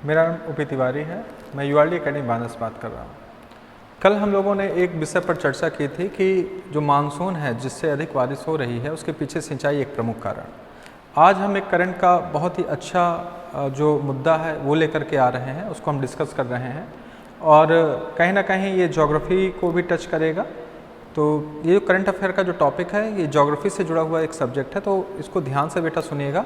मेरा नाम ओपी तिवारी है। मैं यूआरडी अकेडमी बांदा से बात कर रहा हूँ। कल हम लोगों ने एक विषय पर चर्चा की थी कि जो मानसून है जिससे अधिक बारिश हो रही है उसके पीछे सिंचाई एक प्रमुख कारण। आज हम एक करंट का बहुत ही अच्छा जो मुद्दा है वो लेकर के आ रहे हैं, उसको हम डिस्कस कर रहे हैं और कहीं ना कहीं ये ज्योग्राफी को भी टच करेगा। तो ये जो करंट अफेयर का जो टॉपिक है ये ज्योग्राफी से जुड़ा हुआ एक सब्जेक्ट है, तो इसको ध्यान से बेटा सुनिएगा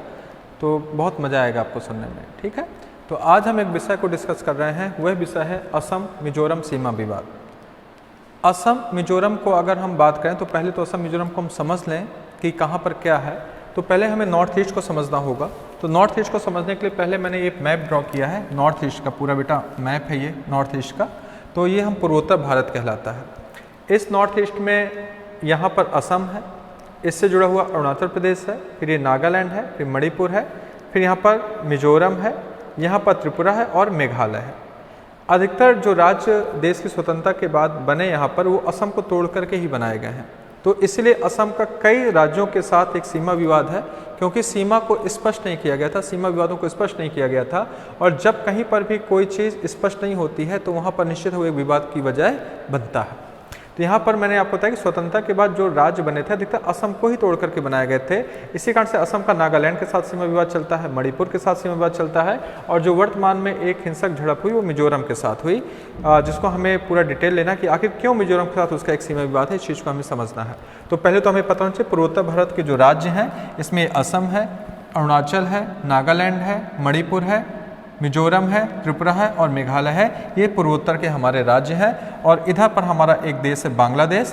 तो बहुत मज़ा आएगा आपको सुनने में। ठीक है, तो आज हम एक विषय को डिस्कस कर रहे हैं, वह विषय है असम मिजोरम सीमा विवाद। असम मिजोरम को अगर हम बात करें तो पहले तो असम मिजोरम को हम समझ लें कि कहाँ पर क्या है। तो पहले हमें नॉर्थ ईस्ट को समझना होगा। तो नॉर्थ ईस्ट को समझने के लिए पहले मैंने एक मैप ड्रॉ किया है, नॉर्थ ईस्ट का पूरा बेटा मैप है ये नॉर्थ ईस्ट का। तो ये हम पूर्वोत्तर भारत कहलाता है। इस नॉर्थ ईस्ट में यहाँ पर असम है, इससे जुड़ा हुआ अरुणाचल प्रदेश है, फिर ये नागालैंड है, फिर मणिपुर है, फिर यहाँ पर मिजोरम है, यहाँ पर त्रिपुरा है और मेघालय है। अधिकतर जो राज्य देश की स्वतंत्रता के बाद बने यहाँ पर वो असम को तोड़ करके ही बनाए गए हैं। तो इसलिए असम का कई राज्यों के साथ एक सीमा विवाद है, क्योंकि सीमा को स्पष्ट नहीं किया गया था, सीमा विवादों को स्पष्ट नहीं किया गया था। और जब कहीं पर भी कोई चीज़ स्पष्ट नहीं होती है तो वहाँ पर निश्चित हुए विवाद की वजह बनता है। तो यहाँ पर मैंने आपको बताया कि स्वतंत्रता के बाद जो राज्य बने थे अधिकतर असम को ही तोड़ करके बनाए गए थे। इसी कारण से असम का नागालैंड के साथ सीमा विवाद चलता है, मणिपुर के साथ सीमा विवाद चलता है, और जो वर्तमान में एक हिंसक झड़प हुई वो मिजोरम के साथ हुई, जिसको हमें पूरा डिटेल लेना कि आखिर क्यों मिजोरम के साथ उसका एक सीमा विवाद है, इस चीज़ को हमें समझना है। तो पहले तो हमें पता होना चाहिए पूर्वोत्तर भारत के जो राज्य हैं इसमें असम है, अरुणाचल है, नागालैंड है, मणिपुर है, मिजोरम है, त्रिपुरा है और मेघालय है। ये पूर्वोत्तर के हमारे राज्य हैं। और इधर पर हमारा एक देश है बांग्लादेश,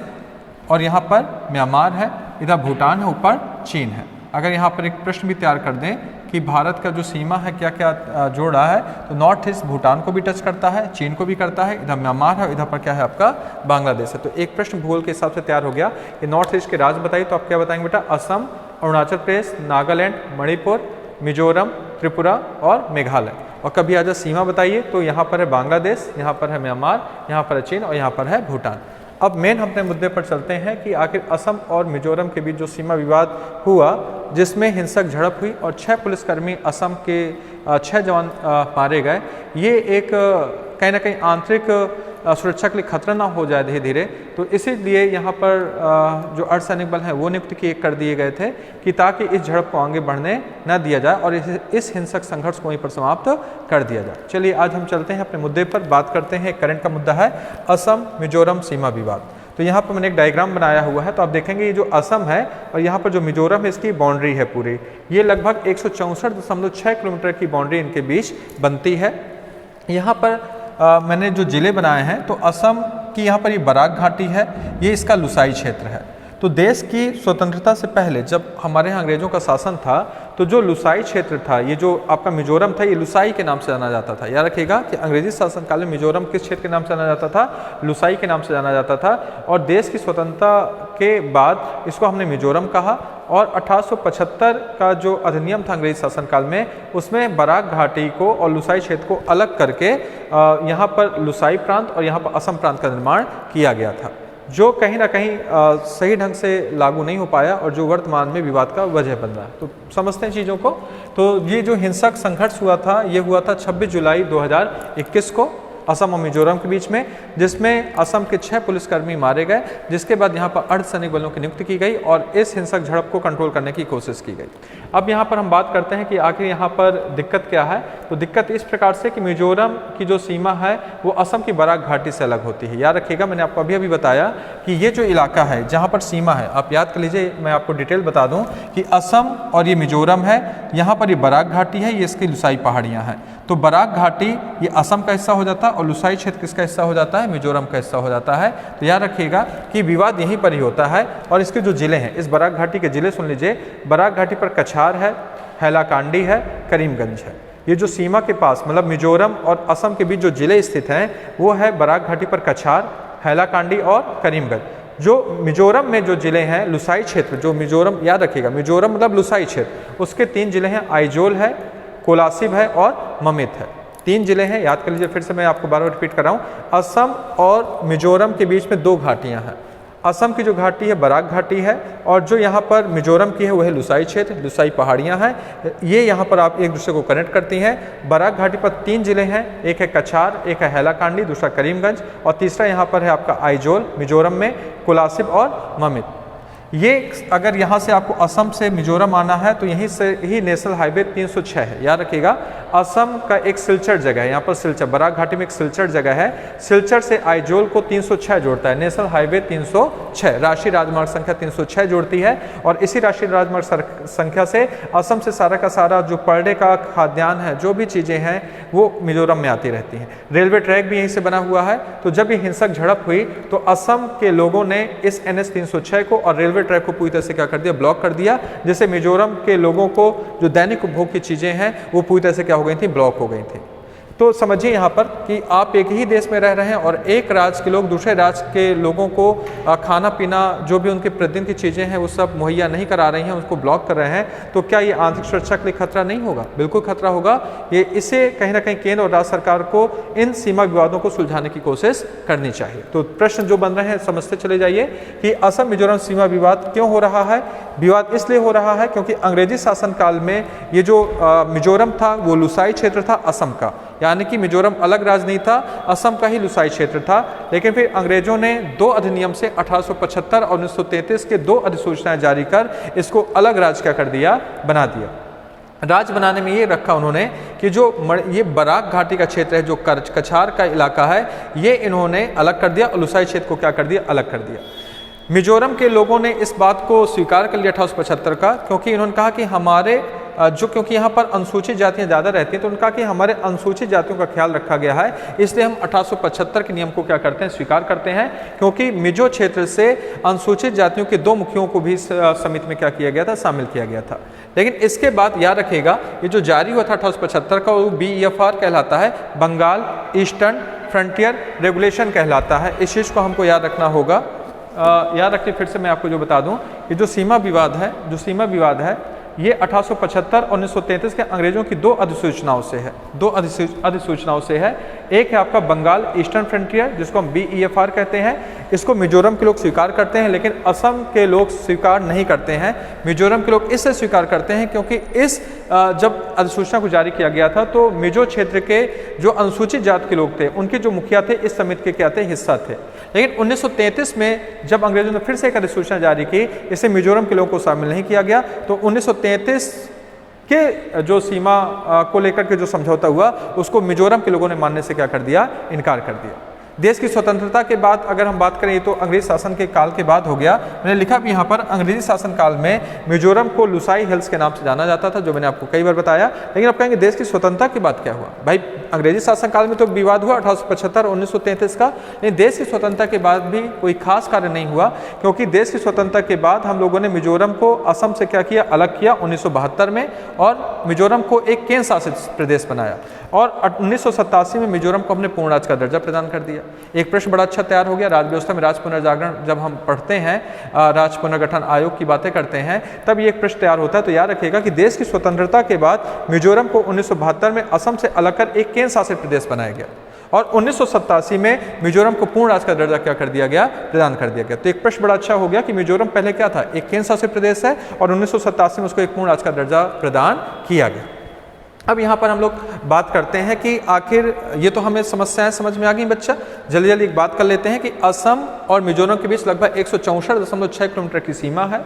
और यहाँ पर म्यांमार है, इधर भूटान है, ऊपर चीन है। अगर यहाँ पर एक प्रश्न भी तैयार कर दें कि भारत का जो सीमा है क्या क्या जोड़ा है, तो नॉर्थ ईस्ट भूटान को भी टच करता है, चीन को भी करता है, इधर म्यांमार है, इधर पर क्या है आपका बांग्लादेश है। तो एक प्रश्न भूगोल के हिसाब से तैयार हो गया कि नॉर्थ ईस्ट के राज्य बताइए, तो आप क्या बताएंगे बेटा? असम, अरुणाचल प्रदेश, नागालैंड, मणिपुर, मिजोरम, त्रिपुरा और मेघालय। और कभी आजा सीमा बताइए, तो यहाँ पर है बांग्लादेश, यहाँ पर है म्यांमार, यहाँ पर है चीन और यहाँ पर है भूटान। अब मेन हम अपने मुद्दे पर चलते हैं कि आखिर असम और मिजोरम के बीच जो सीमा विवाद हुआ जिसमें हिंसक झड़प हुई और 6 पुलिसकर्मी असम के 6 जवान मारे गए, ये एक कहीं ना कहीं आंतरिक सुरक्षा के लिए खतरा ना हो जाए धीरे धीरे, तो इसीलिए यहाँ पर जो अर्धसैनिक बल हैं वो नियुक्त किए कर दिए गए थे कि ताकि इस झड़प को आगे बढ़ने न दिया जाए और इस हिंसक संघर्ष को वहीं पर समाप्त कर दिया जाए। चलिए आज हम चलते हैं अपने मुद्दे पर, बात करते हैं। करंट का मुद्दा है असम मिजोरम सीमा विवाद। तो यहाँ पर मैंने एक डायग्राम बनाया हुआ है, तो आप देखेंगे ये जो असम है और यहाँ पर जो मिजोरम है इसकी बाउंड्री है पूरी, ये लगभग 164.6 किलोमीटर की बाउंड्री इनके बीच बनती है। यहाँ पर मैंने जो ज़िले बनाए हैं, तो असम की यहाँ पर ये बराक घाटी है, ये इसका लुसाई क्षेत्र है। तो देश की स्वतंत्रता से पहले जब हमारे यहाँ अंग्रेज़ों का शासन था, तो जो लुसाई क्षेत्र था, ये जो आपका मिजोरम था, ये लुसाई के नाम से जाना जाता था। याद रखिएगा कि अंग्रेजी शासनकाल में मिजोरम किस क्षेत्र के नाम से जाना जाता था? लुसाई के नाम से जाना जाता था। और देश की स्वतंत्रता के बाद इसको हमने मिजोरम कहा। और 1875 का जो अधिनियम था अंग्रेजी शासनकाल में, उसमें बराक घाटी को और लुसाई क्षेत्र को अलग करके यहाँ पर लुसाई प्रांत और यहाँ पर असम प्रांत का निर्माण किया गया था, जो कहीं ना कहीं सही ढंग से लागू नहीं हो पाया और जो वर्तमान में विवाद का वजह बन रहा है। तो समझते हैं चीज़ों को। तो ये जो हिंसक संघर्ष हुआ था, ये हुआ था 26 जुलाई 2021 को असम और मिजोरम के बीच में, जिसमें असम के 6 पुलिसकर्मी मारे गए, जिसके बाद यहाँ पर अर्धसैनिक बलों की नियुक्ति की गई और इस हिंसक झड़प को कंट्रोल करने की कोशिश की गई। अब यहाँ पर हम बात करते हैं कि आखिर यहाँ पर दिक्कत क्या है। तो दिक्कत इस प्रकार से कि मिजोरम की जो सीमा है वो असम की बराक घाटी से अलग होती है। याद रखिएगा, मैंने आपको अभी बताया कि ये जो इलाका है जहाँ पर सीमा है, आप याद कर लीजिए, मैं आपको डिटेल बता दूँ कि असम और ये मिजोरम है, यहाँ पर ये बराक घाटी है, ये इसकी लुसाई पहाड़ियाँ हैं। तो बराक घाटी ये असम का हिस्सा हो जाता है और लुसाई क्षेत्र किसका हिस्सा हो जाता है? मिजोरम का हिस्सा हो जाता है। तो याद रखिएगा कि विवाद यहीं पर ही होता है। और इसके जो ज़िले हैं, इस बराक घाटी के ज़िले सुन लीजिए। बराक घाटी पर कछार है, हैलाकांडी है, करीमगंज है। ये जो सीमा के पास मतलब मिजोरम और असम के बीच जो ज़िले स्थित हैं वो है बराक घाटी पर कछार, हैलाकांडी और करीमगंज। जो मिजोरम में जो ज़िले हैं लुसाई क्षेत्र, जो मिजोरम, याद रखिएगा मिजोरम मतलब लुसाई क्षेत्र, उसके 3 ज़िले हैं, आइजोल है, कोलासिब है और ममित है। 3 ज़िले हैं, याद कर लीजिए। फिर से मैं आपको बार बार रिपीट कर रहा हूँ। असम और मिजोरम के बीच में 2 घाटियाँ हैं। असम की जो घाटी है बराक घाटी है, और जो यहाँ पर मिजोरम की है वह है लुसाई क्षेत्र, लुसाई पहाड़ियाँ हैं। ये यहाँ पर आप एक दूसरे को कनेक्ट करती हैं। बराक घाटी पर 3 ज़िले हैं, एक है कछार, एक है हैलाकांडी, दूसरा करीमगंज, और तीसरा यहाँ पर है आपका आइजोल मिजोरम में, कोलासिब और ममित। ये अगर यहाँ से आपको असम से मिजोरम आना है तो यहीं से ही नेशनल हाईवे 306 है, याद रखिएगा। असम का एक सिलचर जगह है, यहाँ पर सिलचर, बराक घाटी में एक सिलचर जगह है, सिलचर से आइजोल को 306 जोड़ता है, नेशनल हाईवे 306 राष्ट्रीय राजमार्ग संख्या 306 जोड़ती है। और इसी राष्ट्रीय राजमार्ग संख्या से असम से सारा का सारा जो पर डे का खाद्यान्न है, जो भी चीज़ें हैं वो मिजोरम में आती रहती हैं। रेलवे ट्रैक भी यहीं से बना हुआ है। तो जब ये हिंसक झड़प हुई तो असम के लोगों ने इस NH 306 को और रेलवे ट्रैक को पूरी तरह से क्या कर दिया, ब्लॉक कर दिया, जिससे मिजोरम के लोगों को जो दैनिक उपभोग की चीज़ें हैं वो पूरी तरह से क्या हो गई थी, ब्लॉक हो गई थी। तो समझिए यहाँ पर कि आप एक ही देश में रह रहे हैं और एक राज्य के लोग दूसरे राज्य के लोगों को खाना पीना, जो भी उनके प्रतिदिन की चीज़ें हैं वो सब मुहैया नहीं करा रही हैं, उसको ब्लॉक कर रहे हैं। तो क्या ये आंतरिक सुरक्षा के लिए खतरा नहीं होगा? बिल्कुल खतरा होगा। ये इसे कहीं ना कहीं केंद्र और राज्य सरकार को इन सीमा विवादों को सुलझाने की कोशिश करनी चाहिए। तो प्रश्न जो बन रहे हैं समझते चले जाइए कि असम मिजोरम सीमा विवाद क्यों हो रहा है। विवाद इसलिए हो रहा है क्योंकि अंग्रेजी शासनकाल में ये जो मिजोरम था वो लुसाई क्षेत्र था असम का, यानी कि मिजोरम अलग राज्य नहीं था, असम का ही लुसाई क्षेत्र था। लेकिन फिर अंग्रेजों ने 2 अधिनियम से 1875 और 1933 के 2 अधिसूचनाएं जारी कर इसको अलग राज्य क्या कर दिया, बना दिया। राज्य बनाने में ये रखा उन्होंने कि जो ये बराक घाटी का क्षेत्र है, जो कछार का इलाका है, ये इन्होंने अलग कर दिया और लुसाई क्षेत्र को क्या कर दिया, अलग कर दिया। मिजोरम के लोगों ने इस बात को स्वीकार कर लिया 1875 का, क्योंकि इन्होंने कहा कि हमारे क्योंकि यहाँ पर अनुसूचित जातियाँ ज़्यादा रहती हैं, तो उनका कि हमारे अनुसूचित जातियों का ख्याल रखा गया है, इसलिए हम 1875 के नियम को क्या करते हैं, स्वीकार करते हैं। क्योंकि मिजो क्षेत्र से अनुसूचित जातियों के 2 मुखियों को भी समिति में क्या किया गया था, शामिल किया गया था। लेकिन इसके बाद याद रखिएगा ये जो जारी हुआ था 1875 का, वो BEFR कहलाता है, बंगाल ईस्टर्न फ्रंटियर रेगुलेशन कहलाता है। इस चीज़ को हमको याद रखना होगा। याद रखिए, फिर से मैं आपको जो बता दूं कि जो सीमा विवाद है ये 1875 और 1933 के अंग्रेजों की 2 अधिसूचनाओं से है, 2 अधिसूचनाओं से है। एक है आपका बंगाल ईस्टर्न फ्रंटियर, जिसको हम BEFR कहते हैं। इसको मिजोरम के लोग स्वीकार करते हैं, लेकिन असम के लोग स्वीकार नहीं करते हैं। मिजोरम के लोग इससे स्वीकार करते हैं क्योंकि इस जब अधिसूचना को जारी किया गया था तो मिजो क्षेत्र के जो अनुसूचित जाति के लोग थे, उनके जो मुखिया थे इस समिति के क्या थे, हिस्सा थे। लेकिन 1933 में जब अंग्रेजों ने फिर से एक अधिसूचना जारी की, इसे मिजोरम के लोगों को शामिल नहीं किया गया। तो 1933 के जो सीमा को लेकर के जो समझौता हुआ, उसको मिजोरम के लोगों ने मानने से क्या कर दिया, इनकार कर दिया। देश की स्वतंत्रता के बाद अगर हम बात करें तो अंग्रेज शासन के काल के बाद हो गया। मैंने लिखा भी यहाँ पर, अंग्रेजी शासन काल में मिजोरम को लुसाई हिल्स के नाम से जाना जाता था, जो मैंने आपको कई बार बताया। लेकिन आप कहेंगे देश की स्वतंत्रता के बाद क्या हुआ? भाई अंग्रेजी शासन काल में तो विवाद हुआ 1875 और 1933 का, लेकिन देश की स्वतंत्रता के बाद भी कोई खास कार्य नहीं हुआ, क्योंकि देश की स्वतंत्रता के बाद हम लोगों ने मिजोरम को असम से क्या किया, अलग किया 1972 में, और मिजोरम को एक केंद्र शासित प्रदेश बनाया। और 1987 में मिजोरम को हमने पूर्ण राज्य का दर्जा प्रदान कर दिया। एक प्रश्न बड़ा अच्छा तैयार हो गया, राज्य व्यवस्था में राज्य पुनर्जागरण जब हम पढ़ते हैं, राज्य पुनर्गठन आयोग की बातें करते हैं, तब ये एक प्रश्न तैयार होता है। तो याद रखिएगा कि देश की स्वतंत्रता के बाद मिजोरम को 1972 में असम से अलग कर एक केंद्र शासित प्रदेश बनाया गया, और 1987 में मिजोरम को पूर्ण राज्य का दर्जा क्या कर दिया गया, प्रदान कर दिया गया। तो एक प्रश्न बड़ा अच्छा हो गया कि मिजोरम पहले क्या था, एक केंद्र शासित प्रदेश है, और 1987 में उसको एक पूर्ण राज्य का दर्जा प्रदान किया गया। अब यहाँ पर हम लोग बात करते हैं कि आखिर ये तो हमें समस्याएं समझ में आ गई बच्चा, जल्दी जल्दी एक बात कर लेते हैं कि असम और मिजोरम के बीच लगभग 164.6 किलोमीटर की सीमा है,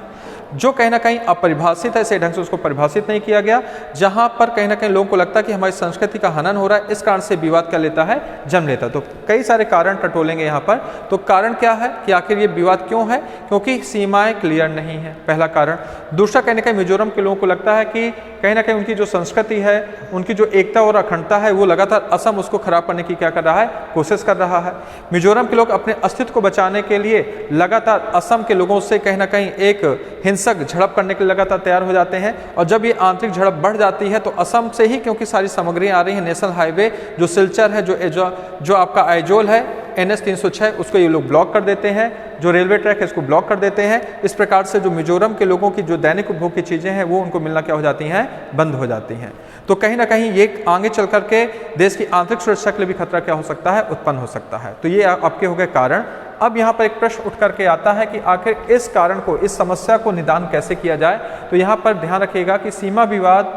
जो कहीं ना कहीं अपरिभाषित है, सही ढंग से उसको परिभाषित नहीं किया गया, जहाँ पर कहीं ना कहीं लोगों को लगता है कि हमारी संस्कृति का हनन हो रहा है। इस कारण से विवाद क्या लेता है, जन्म लेता है। तो कई सारे कारण टटोलेंगे यहाँ पर। तो कारण क्या है कि आखिर ये विवाद क्यों है? क्योंकि सीमाएं क्लियर नहीं है, पहला कारण। दूसरा, कहीं ना कहीं मिजोरम के लोगों को लगता है कि कहीं ना कहीं उनकी जो संस्कृति है, उनकी जो एकता और अखंडता है, वो लगातार असम उसको खराब करने की क्या कर रहा है, कोशिश कर रहा है। मिजोरम के लोग अपने अस्तित्व को बचाने के लिए लगातार असम के लोगों से कहीं ना कहीं एक हिंसक झड़प करने के लिए लगातार तैयार हो जाते हैं। और जब ये आंतरिक झड़प बढ़ जाती है तो असम से ही, क्योंकि सारी सामग्री आ रही है, नेशनल हाईवे जो सिलचर है, जो आपका आइजोल है, NH 306, उसको ये लोग ब्लॉक कर देते हैं। जो रेलवे ट्रैक है इसको ब्लॉक कर देते हैं। इस प्रकार से जो मिजोरम के लोगों की जो दैनिक उपभोग की चीज़ें हैं वो उनको मिलना क्या हो जाती हैं, बंद हो जाती हैं। तो कहीं ना कहीं ये आगे चल करके देश की आंतरिक सुरक्षा के लिए भी खतरा क्या हो सकता है, उत्पन्न हो सकता है। तो ये आपके हो गए कारण। अब यहाँ पर एक प्रश्न उठ करके आता है कि आखिर इस कारण को, इस समस्या को निदान कैसे किया जाए। तो यहाँ पर ध्यान रखिएगा कि सीमा विवाद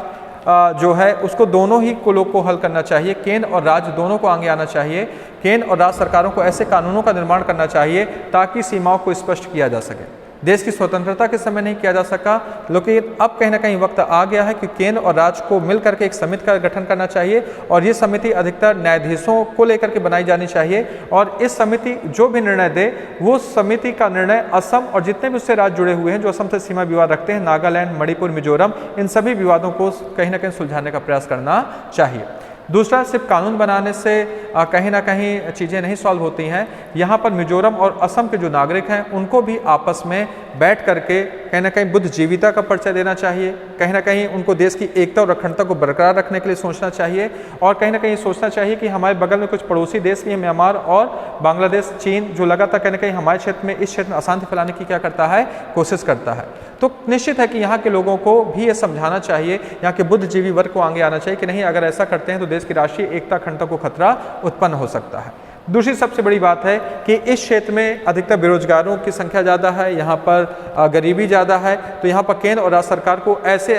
जो है उसको दोनों ही कुलों को हल करना चाहिए, केंद्र और राज्य दोनों को आगे आना चाहिए। केंद्र और राज्य सरकारों को ऐसे कानूनों का निर्माण करना चाहिए ताकि सीमाओं को स्पष्ट किया जा सके। देश की स्वतंत्रता के समय नहीं किया जा सका, लेकिन अब कहीं ना कहीं वक्त आ गया है कि केंद्र और राज्य को मिलकर के एक समिति का गठन करना चाहिए और ये समिति अधिकतर न्यायाधीशों को लेकर के बनाई जानी चाहिए और इस समिति जो भी निर्णय दे वो समिति का निर्णय असम और जितने भी उससे राज्य जुड़े हुए हैं जो असम से सीमा विवाद रखते हैं, नागालैंड, मणिपुर, मिजोरम, इन सभी विवादों को कहीं ना कहीं सुलझाने का प्रयास करना चाहिए। दूसरा, सिर्फ कानून बनाने से कहीं ना कहीं चीज़ें नहीं सॉल्व होती हैं। यहाँ पर मिजोरम और असम के जो नागरिक हैं उनको भी आपस में बैठ करके कहीं ना कहीं बुद्धिजीविता का परिचय देना चाहिए, कहीं ना कहीं उनको देश की एकता और अखंडता को बरकरार रखने के लिए सोचना चाहिए और कहीं ना कहीं सोचना चाहिए कि हमारे बगल में कुछ पड़ोसी देश भी हैं, म्यांमार और बांग्लादेश, चीन, जो लगातार कहीं ना कहीं हमारे क्षेत्र में, इस क्षेत्र में अशांति फैलाने की क्या करता है, कोशिश करता है। तो निश्चित है कि यहाँ के लोगों को भी ये समझाना चाहिए, यहाँ के बुद्धिजीवी वर्ग को आगे आना चाहिए कि नहीं, अगर ऐसा करते हैं तो देश की राष्ट्रीय एकता, अखंडता को खतरा उत्पन्न हो सकता है। दूसरी सबसे बड़ी बात है कि इस क्षेत्र में अधिकतर बेरोजगारों की संख्या ज़्यादा है, यहाँ पर गरीबी ज़्यादा है, तो यहाँ पर केंद्र और राज्य सरकार को ऐसे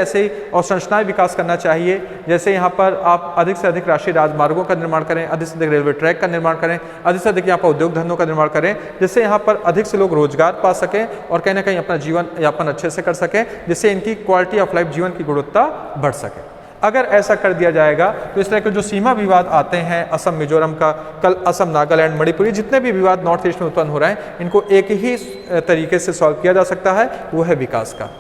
अवसंरचनाएं विकास करना चाहिए, जैसे यहाँ पर आप अधिक से अधिक राष्ट्रीय राजमार्गों का निर्माण करें, अधिक से अधिक रेलवे ट्रैक का निर्माण करें, अधिक से अधिक यहाँ पर उद्योग धंधों का निर्माण करें, जिससे यहाँ पर अधिक से लोग रोजगार पा सकें और कहीं ना कहीं अपना जीवन यापन अच्छे से कर सकें, जिससे इनकी क्वालिटी ऑफ लाइफ, जीवन की गुणवत्ता बढ़ सके। अगर ऐसा कर दिया जाएगा तो इस तरह के जो सीमा विवाद आते हैं असम, मिजोरम का, कल असम, नागालैंड, मणिपुर, जितने भी विवाद नॉर्थ ईस्ट में उत्पन्न हो रहे हैं, इनको एक ही तरीके से सॉल्व किया जा सकता है, वो है विकास का।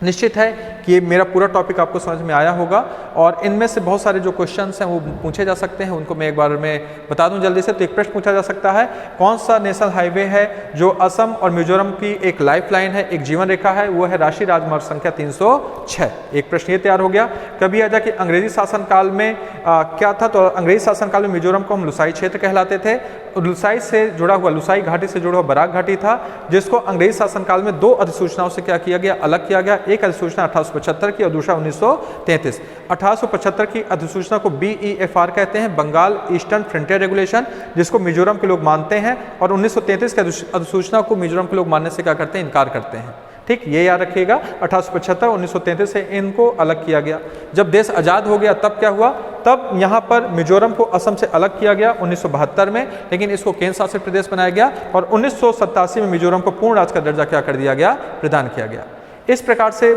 निश्चित है कि ये मेरा पूरा टॉपिक आपको समझ में आया होगा और इनमें से बहुत सारे जो क्वेश्चंस हैं वो पूछे जा सकते हैं, उनको मैं एक बार में बता दूं जल्दी से। तो एक प्रश्न पूछा जा सकता है, कौन सा नेशनल हाईवे है जो असम और मिजोरम की एक लाइफलाइन है, एक जीवन रेखा है, वो है राष्ट्रीय राजमार्ग संख्या 306। एक प्रश्न ये तैयार हो गया। कभी आ जा कि अंग्रेजी शासनकाल में क्या था, तो अंग्रेजी शासनकाल में मिजोरम को हम लुसाई क्षेत्र कहलाते थे। लुसाई से जुड़ा हुआ, लुसाई घाटी से जुड़ा हुआ बराक घाटी था, जिसको अंग्रेजी शासनकाल में 2 अधिसूचनाओं से क्या किया गया, अलग किया गया। एक अधिसूचना 1875 की और दूसरा 1933। 1875 की अधिसूचना को BEFR कहते हैं, बंगाल ईस्टर्न फ्रंटियर रेगुलेशन, जिसको मिजोरम के लोग मानते हैं, और 1933 की अधिसूचना को मिजोरम के लोग मानने से क्या करते हैं, इनकार करते हैं। ठीक, ये याद रखिएगा। 1875 1933 से इनको अलग किया गया। जब देश आज़ाद हो गया तब क्या हुआ, तब यहाँ पर मिजोरम को असम से अलग किया गया 1972 में, लेकिन इसको केंद्र शासित प्रदेश बनाया गया और 1987 में मिजोरम को पूर्ण राज्य का दर्जा क्या कर दिया गया, प्रदान किया गया। इस प्रकार से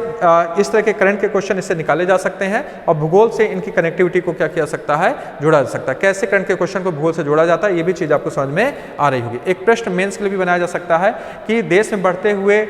इस तरह के करंट के क्वेश्चन इससे निकाले जा सकते हैं और भूगोल से इनकी कनेक्टिविटी को क्या किया सकता है, जोड़ा जा सकता है। कैसे करंट के क्वेश्चन को भूगोल से जोड़ा जाता है, ये भी चीज़ आपको समझ में आ रही होगी। एक प्रश्न मेंस के लिए भी बनाया जा सकता है कि देश में बढ़ते हुए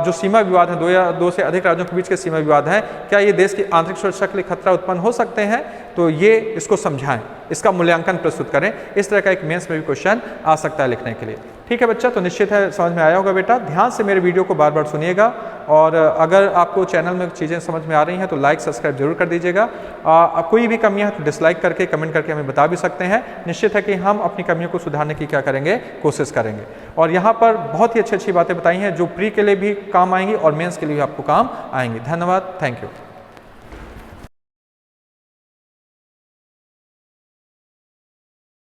जो सीमा विवाद हैं, 2 या 2 से अधिक राज्यों के बीच के सीमा विवाद हैं, क्या ये देश की आंतरिक सुरक्षा के लिए खतरा उत्पन्न हो सकते हैं, तो ये इसको समझाएं, इसका मूल्यांकन प्रस्तुत करें। इस तरह का एक मेंस में भी क्वेश्चन आ सकता है लिखने के लिए। ठीक है बच्चा, तो निश्चित है समझ में आया होगा बेटा। ध्यान से मेरे वीडियो को बार बार सुनिएगा और अगर आपको चैनल में चीज़ें समझ में आ रही हैं तो लाइक सब्सक्राइब जरूर कर दीजिएगा। कोई भी कमियां हैं तो डिसलाइक करके, कमेंट करके हमें बता भी सकते हैं। निश्चित है कि हम अपनी कमियों को सुधारने की क्या करेंगे, कोशिश करेंगे। और यहाँ पर बहुत ही अच्छी अच्छी बातें बताई हैं जो प्री के लिए भी काम आएंगी और मेंस के लिए भी आपको काम आएंगी। धन्यवाद, थैंक यू।